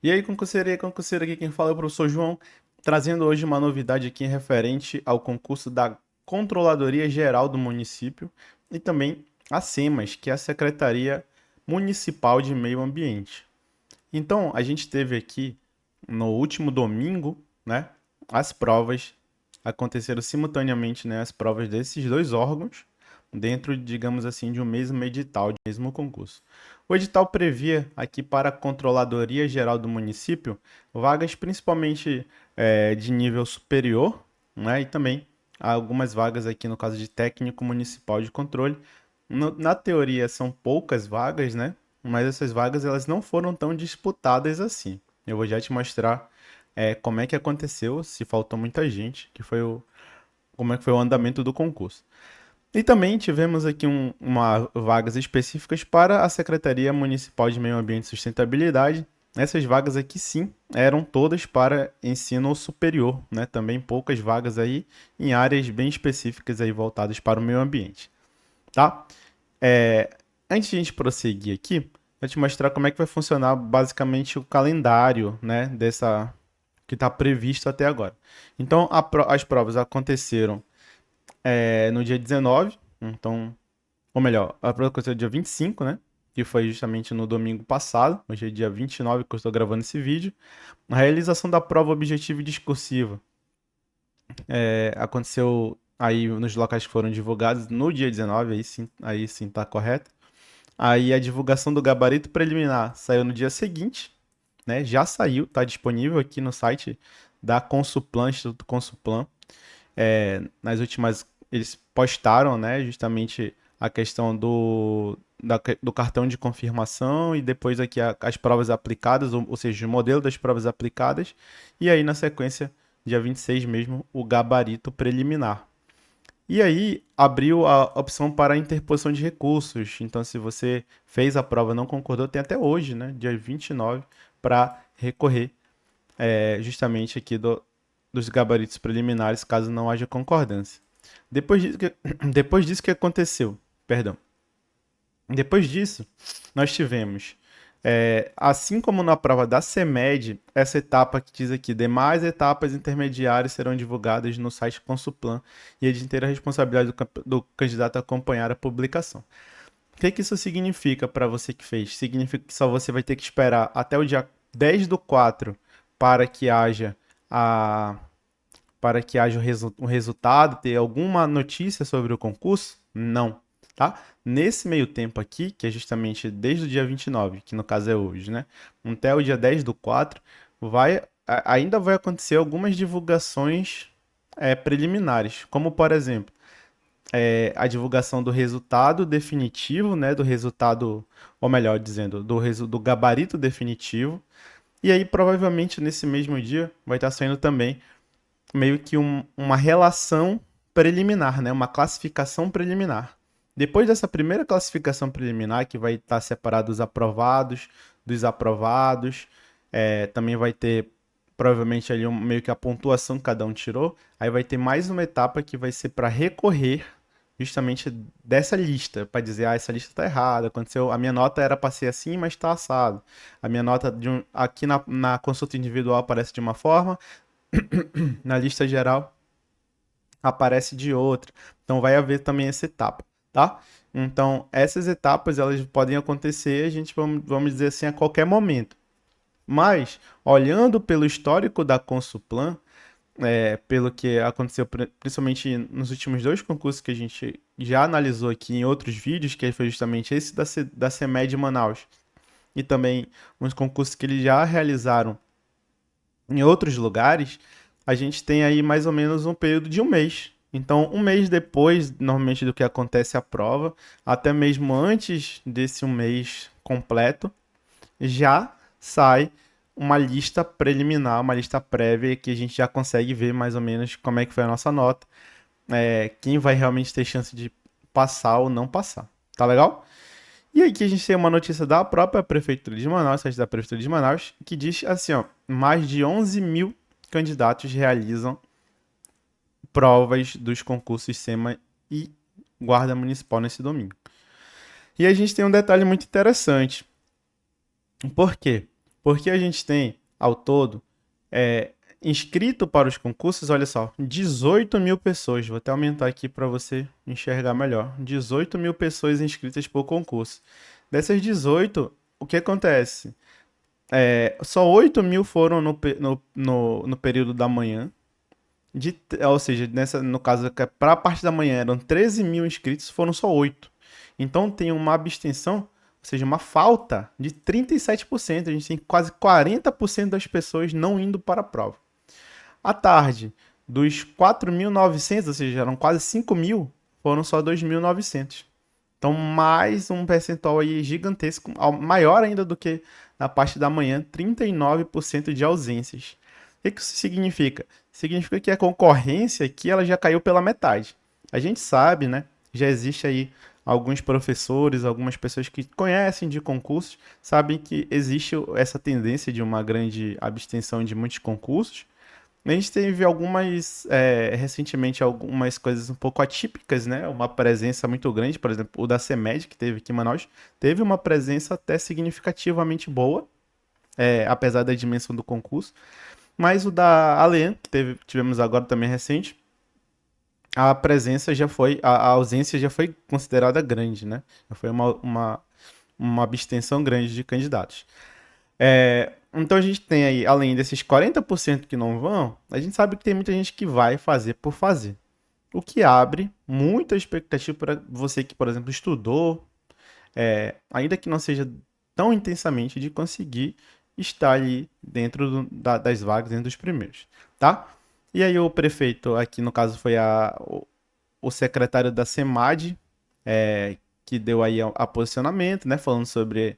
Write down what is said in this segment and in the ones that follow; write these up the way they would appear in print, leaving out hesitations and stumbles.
E aí, concurseiro, aqui quem fala é o professor João, trazendo hoje uma novidade aqui referente ao concurso da Controladoria Geral do Município e também a SEMAS, que é a Secretaria Municipal de Meio Ambiente. Então, a gente teve aqui no último domingo, né, as provas aconteceram simultaneamente, né, as provas desses dois órgãos dentro, digamos assim, de um mesmo edital, de um mesmo concurso. O edital previa aqui para a Controladoria Geral do Município vagas principalmente de nível superior, né, e também algumas vagas aqui no caso de técnico municipal de controle. Na teoria são poucas vagas, né? Mas essas vagas elas não foram tão disputadas assim. Eu vou já te mostrar como é que aconteceu, se faltou muita gente, como é que foi o andamento do concurso. E também tivemos aqui uma vagas específicas para a Secretaria Municipal de Meio Ambiente e Sustentabilidade. Essas vagas aqui sim eram todas para ensino superior, né? Também poucas vagas aí em áreas bem específicas aí voltadas para o meio ambiente, tá? Antes de a gente prosseguir aqui, vou te mostrar como é que vai funcionar basicamente o calendário, né, dessa que está previsto até agora. Então, as provas aconteceram no dia 19, então, ou melhor, a prova aconteceu no dia 25, né, que foi justamente no domingo passado, hoje é dia 29 que eu estou gravando esse vídeo. A realização da prova objetiva e discursiva aconteceu aí nos locais que foram divulgados no dia 19, aí sim tá correto. Aí a divulgação do gabarito preliminar saiu no dia seguinte, né? Já saiu, está disponível aqui no site da Consuplan, Instituto Consuplan. Nas últimas, eles postaram, né, justamente a questão do cartão de confirmação e depois aqui as provas aplicadas, ou seja, o modelo das provas aplicadas. E aí, na sequência, dia 26 mesmo, o gabarito preliminar. E aí abriu a opção para interposição de recursos. Então, se você fez a prova e não concordou, tem até hoje, né, dia 29, para recorrer justamente aqui dos gabaritos preliminares, caso não haja concordância. Depois disso que, depois disso que aconteceu, perdão. Depois disso, nós tivemos, assim como na prova da CEMED, essa etapa que diz aqui, demais etapas intermediárias serão divulgadas no site Consuplan e é de inteira responsabilidade do candidato a acompanhar a publicação. O que isso significa para você que fez? Significa que só você vai ter que esperar até o dia 10/4 para que haja a para que haja um resultado, ter alguma notícia sobre o concurso? Não, tá? Nesse meio tempo aqui, que é justamente desde o dia 29, que no caso é hoje, né? Até o dia 10/4, ainda vai acontecer algumas divulgações preliminares, como por exemplo, a divulgação do resultado definitivo, né? Do resultado, ou melhor dizendo, do gabarito definitivo. E aí, provavelmente, nesse mesmo dia, vai estar saindo também meio que uma relação preliminar, né? Uma classificação preliminar. Depois dessa primeira classificação preliminar, que vai estar separado os aprovados dos aprovados, também vai ter provavelmente ali meio que a pontuação que cada um tirou. Aí vai ter mais uma etapa que vai ser para recorrer justamente dessa lista, para dizer, essa lista está errada, aconteceu, a minha nota era para ser assim, mas está assado. A minha nota aqui na consulta individual aparece de uma forma, na lista geral aparece de outra. Então vai haver também essa etapa, tá? Então essas etapas elas podem acontecer, a gente vamos dizer assim a qualquer momento. Mas olhando pelo histórico da Consuplan, pelo que aconteceu principalmente nos últimos dois concursos que a gente já analisou aqui em outros vídeos, que foi justamente esse da CEMED Manaus e também uns concursos que eles já realizaram em outros lugares, a gente tem aí mais ou menos um período de um mês. Então, um mês depois, normalmente, do que acontece a prova, até mesmo antes desse um mês completo, já sai uma lista preliminar, uma lista prévia, que a gente já consegue ver mais ou menos como é que foi a nossa nota, quem vai realmente ter chance de passar ou não passar. Tá legal? E aí que a gente tem uma notícia da própria Prefeitura de Manaus, site da Prefeitura de Manaus, que diz assim, ó, mais de 11 mil candidatos realizam provas dos concursos SEMA e Guarda Municipal nesse domingo. E a gente tem um detalhe muito interessante. Por quê? Porque a gente tem, ao todo, é, inscrito para os concursos, olha só, 18 mil pessoas. Vou até aumentar aqui para você enxergar melhor. 18 mil pessoas inscritas por concurso. Dessas 18, o que acontece? Só 8 mil foram no período da manhã. Ou seja, no caso, para a parte da manhã eram 13 mil inscritos, foram só 8. Então tem uma abstenção, ou seja, uma falta de 37%. A gente tem quase 40% das pessoas não indo para a prova. À tarde, dos 4.900, ou seja, eram quase 5 mil, foram só 2.900. Então, mais um percentual aí gigantesco, maior ainda do que na parte da manhã, 39% de ausências. O que isso significa? Significa que a concorrência aqui ela já caiu pela metade. A gente sabe, né? Já existe aí alguns professores, algumas pessoas que conhecem de concursos, sabem que existe essa tendência de uma grande abstenção de muitos concursos. A gente teve recentemente, algumas coisas um pouco atípicas, né? Uma presença muito grande, por exemplo, o da CEMED, que teve aqui em Manaus, teve uma presença até significativamente boa, apesar da dimensão do concurso. Mas o da Alean, que tivemos agora também recente, a ausência já foi considerada grande, né? Já foi uma abstenção grande de candidatos. Então a gente tem aí, além desses 40% que não vão, a gente sabe que tem muita gente que vai fazer por fazer. O que abre muita expectativa para você que, por exemplo, estudou, ainda que não seja tão intensamente, de conseguir estar ali dentro das vagas, dentro dos primeiros, tá? E aí o prefeito, aqui no caso foi o secretário da SEMAD, que deu aí a posicionamento, né, falando sobre,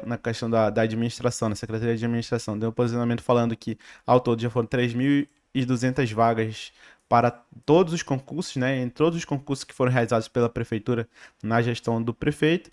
na questão da administração, na Secretaria de Administração, deu um posicionamento falando que ao todo já foram 3.200 vagas para todos os concursos, né, em todos os concursos que foram realizados pela prefeitura na gestão do prefeito,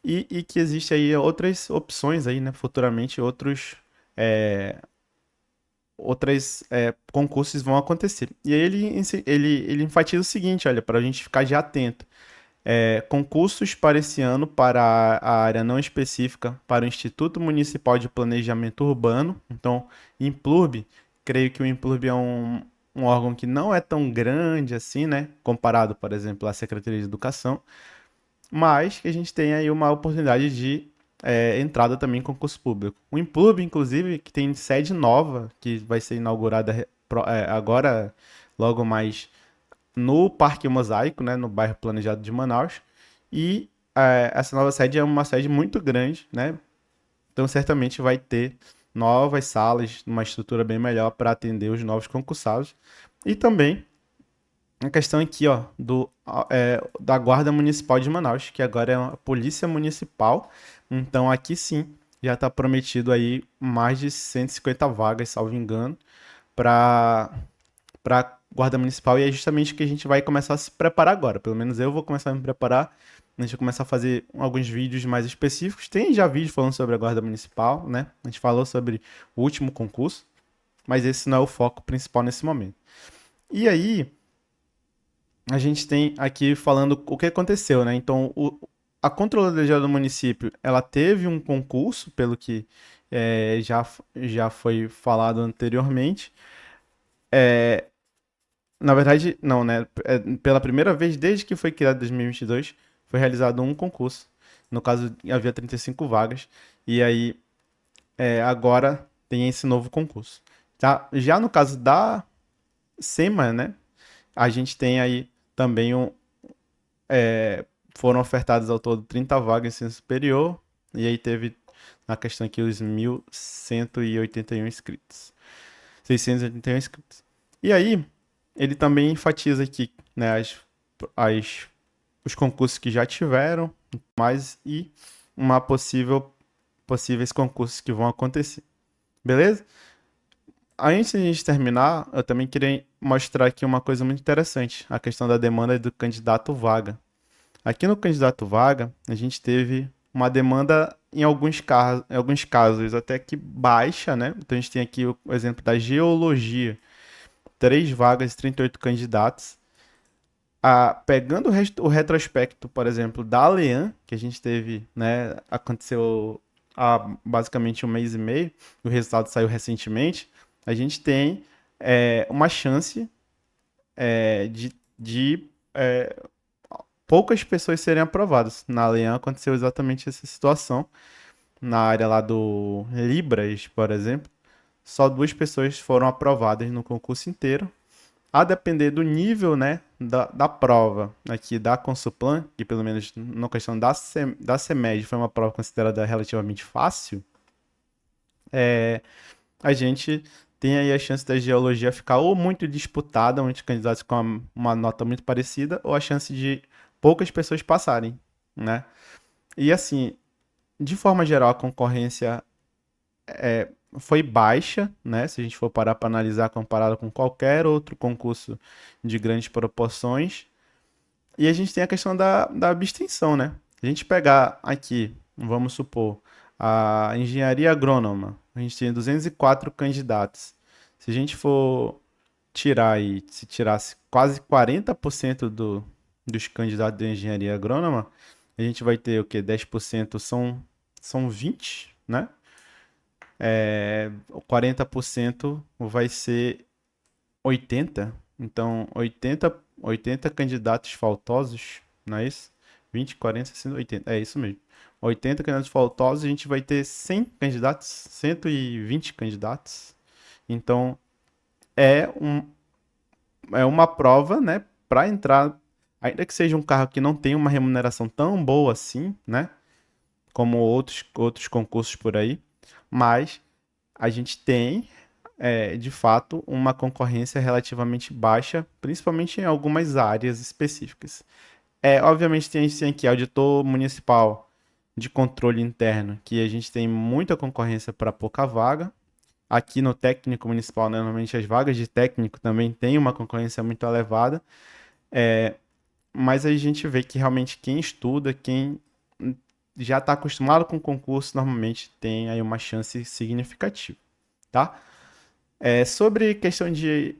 e que existe aí outras opções aí, né, futuramente outras concursos vão acontecer. E aí ele enfatiza o seguinte, olha, para a gente ficar já atento. Concursos para esse ano para a área não específica para o Instituto Municipal de Planejamento Urbano. Então, IMPLURB, creio que o IMPLURB é um órgão que não é tão grande assim, né? Comparado, por exemplo, à Secretaria de Educação, mas que a gente tem aí uma oportunidade de entrada também em concurso público. O IMPLURB, inclusive, que tem sede nova, que vai ser inaugurada agora, logo mais no Parque Mosaico, né, no bairro Planejado de Manaus. E essa nova sede é uma sede muito grande, né? Então certamente vai ter novas salas, uma estrutura bem melhor para atender os novos concursados. E também a questão aqui, ó, da Guarda Municipal de Manaus, que agora é a Polícia Municipal. Então aqui sim já está prometido aí mais de 150 vagas, salvo engano, para Guarda Municipal, e é justamente o que a gente vai começar a se preparar agora. Pelo menos eu vou começar a me preparar. A gente vai começar a fazer alguns vídeos mais específicos. Tem já vídeo falando sobre a Guarda Municipal, né? A gente falou sobre o último concurso, mas esse não é o foco principal nesse momento. E aí, a gente tem aqui falando o que aconteceu, né? Então, a Controladoria Geral do Município, ela teve um concurso, pelo que já foi falado anteriormente. Na verdade, não, né? Pela primeira vez desde que foi criado em 2022, foi realizado um concurso. No caso, havia 35 vagas. E aí, agora tem esse novo concurso. Tá? Já no caso da SEMA, né? A gente tem aí também foram ofertadas ao todo 30 vagas em ensino superior. E aí teve na questão aqui os 1.181 inscritos. 681 inscritos. E aí, ele também enfatiza aqui, né, os concursos que já tiveram, mais e possíveis concursos que vão acontecer. Beleza? Antes de a gente terminar, eu também queria mostrar aqui uma coisa muito interessante, a questão da demanda do candidato vaga. Aqui no candidato vaga, a gente teve uma demanda em alguns casos até que baixa, né? Então a gente tem aqui o exemplo da geologia, 3 vagas, 38 candidatos. Pegando o retrospecto, por exemplo, da Alean, que a gente teve, né? Aconteceu há basicamente um mês e meio, o resultado saiu recentemente, a gente tem uma chance de poucas pessoas serem aprovadas. Na Leão aconteceu exatamente essa situação. Na área lá do Libras, por exemplo, só 2 pessoas foram aprovadas no concurso inteiro. A depender do nível, né, da prova aqui da Consuplan, que pelo menos na questão da CEMED foi uma prova considerada relativamente fácil, a gente tem aí a chance da geologia ficar ou muito disputada, muitos candidatos com uma nota muito parecida, ou a chance de poucas pessoas passarem, né? E assim, de forma geral, a concorrência foi baixa, né? Se a gente for parar para analisar comparado com qualquer outro concurso de grandes proporções. E a gente tem a questão da abstenção, né? Se a gente pegar aqui, vamos supor, a engenharia agrônoma, a gente tem 204 candidatos. Se a gente for tirar aí, se tirasse quase 40% dos candidatos de engenharia agrônoma, a gente vai ter o quê? 10% são 20, né? 40% vai ser 80. Então, oitenta candidatos faltosos, não é isso? 20, 40, 60, 80. É isso mesmo. 80 candidatos faltosos, a gente vai ter 100 candidatos, 120 candidatos. Então, é, um, é uma prova, né, para entrar, ainda que seja um carro que não tem uma remuneração tão boa assim, né, como outros concursos por aí, mas a gente tem de fato, uma concorrência relativamente baixa, principalmente em algumas áreas específicas. Obviamente, tem a gente tem aqui auditor municipal de controle interno, que a gente tem muita concorrência para pouca vaga. Aqui no técnico municipal, né, normalmente as vagas de técnico também tem uma concorrência muito elevada, mas a gente vê que realmente quem estuda, quem já está acostumado com o concurso, normalmente tem aí uma chance significativa, tá? Sobre questão de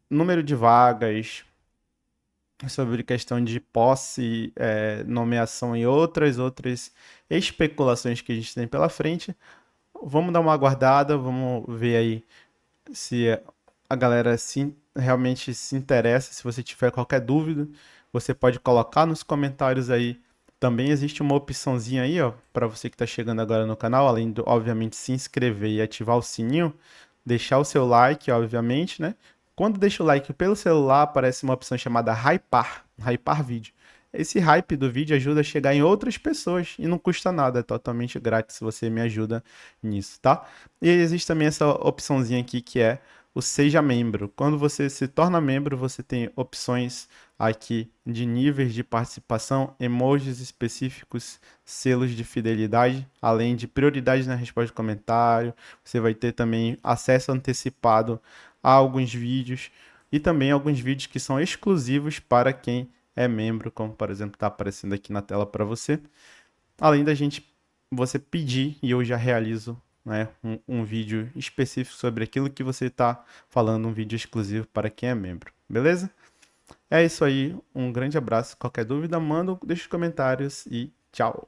número de vagas, sobre questão de posse, nomeação e outras especulações que a gente tem pela frente. Vamos dar uma aguardada, vamos ver aí se a galera realmente se interessa. Se você tiver qualquer dúvida, você pode colocar nos comentários aí. Também existe uma opçãozinha aí, ó, para você que está chegando agora no canal, além de, obviamente, se inscrever e ativar o sininho, deixar o seu like, obviamente, né? Quando deixa o like pelo celular, aparece uma opção chamada hypar vídeo. Esse hype do vídeo ajuda a chegar em outras pessoas e não custa nada, é totalmente grátis se você me ajuda nisso, tá? E existe também essa opçãozinha aqui que é o Seja Membro. Quando você se torna membro, você tem opções aqui de níveis de participação, emojis específicos, selos de fidelidade, além de prioridade na resposta de comentário. Você vai ter também acesso antecipado a alguns vídeos e também alguns vídeos que são exclusivos para quem é membro, como por exemplo está aparecendo aqui na tela para você. Além da gente você pedir e eu já realizo, né, um vídeo específico sobre aquilo que você está falando, um vídeo exclusivo para quem é membro, beleza? É isso aí, um grande abraço. Qualquer dúvida, manda, deixa os comentários e tchau.